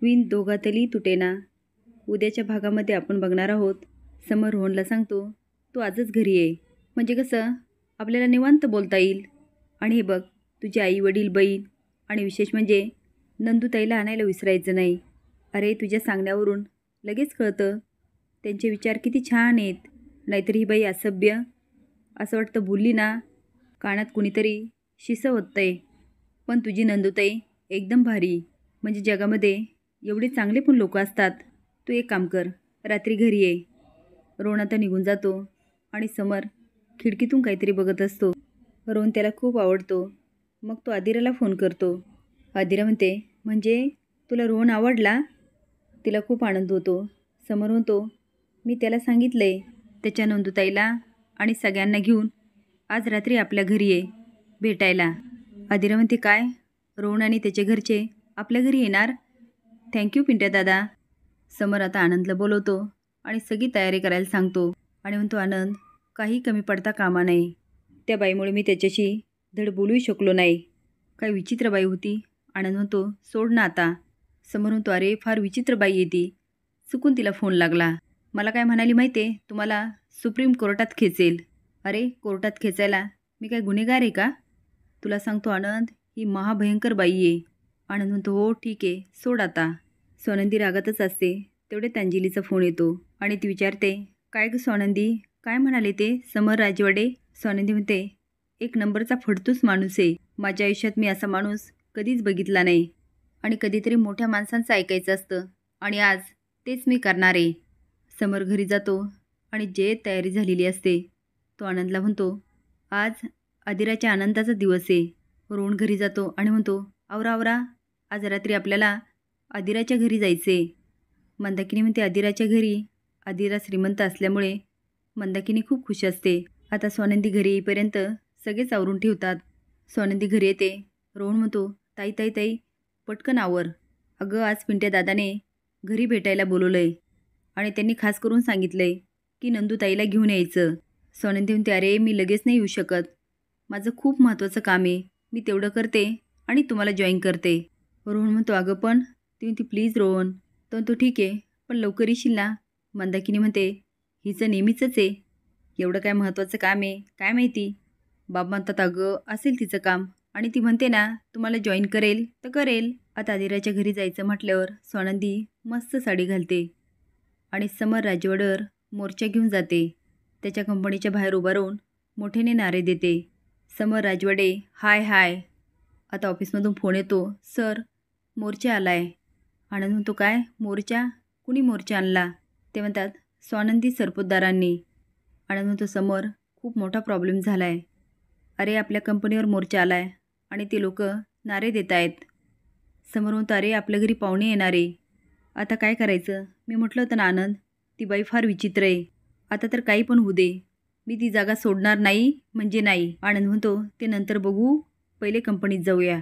विण दोघातली तुटेना. उद्याच्या भागामध्ये आपण बघणार आहोत. समर रोहनला सांगतो, तू आजच घरी ये, म्हणजे कसं आपल्याला निवांत बोलता येईल. आणि हे बघ, तुझे आई वडील, बहीण आणि विशेष म्हणजे नंदूताईला आणायला विसरायचं नाही. अरे तुझ्या सांगण्यावरून लगेच कळतं त्यांचे विचार किती छान आहेत. नाहीतर ही बाई असभ्य, असं वाटतं बोलली ना कानात कुणीतरी शिसवतंय. पण तुझी नंदूताई एकदम भारी, म्हणजे जगामध्ये एवढे चांगले पण लोक असतात. तू एक काम कर, रात्री घरी ये. रोहन आता निघून जातो आणि समर खिडकीतून काहीतरी बघत असतो. रोहन त्याला खूप आवडतो. मग तो आदिराला फोन करतो. आदिरा म्हणते, म्हणजे तुला रोहन आवडला? तिला खूप आनंद होतो. समर म्हणतो, मी त्याला सांगितलंय त्याच्या नंदूताईला आणि सगळ्यांना घेऊन आज रात्री आपल्या घरी ये भेटायला. आदिरा म्हणते, काय रोहन आणि त्याचे घरचे आपल्या घरी येणार? थँक्यू पिंट्या दादा. समर आता आनंदला बोलवतो आणि सगळी तयारी करायला सांगतो आणि म्हणतो, आनंद काही कमी पडता कामा नाही. त्या बाईमुळे मी त्याच्याशी धड बोलूही शकलो नाही. काय विचित्र बाई होती. आनंद म्हणतो, सोड ना आता. समर म्हणतो, अरे फार विचित्र बाई आहे ती, चुकून तिला फोन लागला. मला काय म्हणाली माहिती आहे, तुम्हाला सुप्रीम कोर्टात खेचेल. अरे कोर्टात खेचायला मी काय गुन्हेगार आहे का? तुला सांगतो आनंद, ही महाभयंकर बाई आहे. आनंद म्हणतो, हो ठीक आहे, सोड आता. सोनंदी रागातच असते. तेवढ्यात अंजलीचा फोन येतो आणि ती विचारते, काय गं सोनंदी, काय म्हणाले ते समर राजवाडे? सोनंदी म्हणते, एक नंबरचा फडतूस माणूस आहे. माझ्या आयुष्यात मी असा माणूस कधीच बघितला नाही आणि कधीतरी मोठ्या माणसांचं ऐकायचं असतं आणि आज तेच मी करणार आहे. समर घरी जातो आणि जे तयारी झालेली असते तो आनंदला म्हणतो, आज आदिराच्या आनंदाचा दिवस आहे. रोहन घरी जातो आणि म्हणतो, आवरा आवरा, आज रात्री आपल्याला आदिराच्या घरी जायचे. मंदाकिनी म्हणते, आदिराच्या घरी? आदिरा श्रीमंत असल्यामुळे मंदाकिनी खूप खुश असते. आता सोनंदी घरी येईपर्यंत सगळेच आवरून ठेवतात. सोनंदी घरी येते. रोहन म्हणतो, ताई ताई ताई पटकन आवर. अगं आज पिंट्या दादाने घरी भेटायला बोलवलंय आणि त्यांनी खास करून सांगितलंय की नंदूताईला घेऊन यायचं. सोनंदी म्हणते, अरे मी लगेच नाही येऊ शकत, माझं खूप महत्त्वाचं काम आहे. मी तेवढं करते आणि तुम्हाला जॉईन करते. रोहन म्हणतो, अगं पण ती म्हणते, प्लीज रोहन. तो म्हणतो, ठीक आहे पण लवकर येशील ना? मंदाकिनी म्हणते, हिचं नेहमीचंच आहे, एवढं काय महत्त्वाचं काम आहे काय माहिती. बाबा म्हणतात, अगं असेल तिचं काम आणि ती म्हणते ना तुम्हाला जॉईन करेल तर करेल. आता आदिराच्या घरी जायचं म्हटल्यावर सोनंदी मस्त साडी घालते आणि समर राजवाड्यावर मोर्चा घेऊन जाते. त्याच्या कंपनीच्या बाहेर उभा राहून मोठ्याने नारे देते, समर राजवाडे हाय हाय. आता ऑफिसमधून फोन येतो, सर मोर्चा आलाय. आनंद म्हणतो, काय मोर्चा? कुणी मोर्चा आणला? ते म्हणतात, स्वानंदी सरपोतदारांनी. आनंद म्हणतो, समर खूप मोठा प्रॉब्लेम झाला आहे. अरे आपल्या कंपनीवर मोर्चा आला आहे आणि ते लोक नारे देत आहेत. समर म्हणतो, अरे आपल्या घरी पाहुणे येणारे, आता काय करायचं? मी म्हटलं होतं ना आनंद, ती बाई फार विचित्र आहे. आता तर काही पण होऊ दे, मी ती जागा सोडणार नाही म्हणजे नाही. आनंद म्हणतो, ते नंतर बघू, पहिले कंपनीत जाऊया.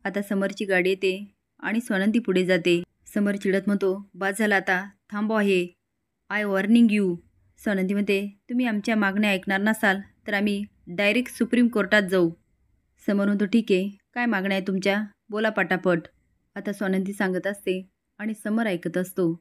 आता समरची गाडी येते आणि सोनंदी पुढे जाते. समर चिडत म्हणतो, बाद झाला आता, थांबवा हे, आय वॉर्निंग यू. सोनंदी म्हणते, तुम्ही आमच्या मागण्या ऐकणार नसाल तर आम्ही डायरेक्ट सुप्रीम कोर्टात जाऊ. समर म्हणतो, ठीक आहे, काय मागण्या आहे तुमच्या, बोला पटापट. आता सोनंदी सांगत असते आणि समर ऐकत असतो.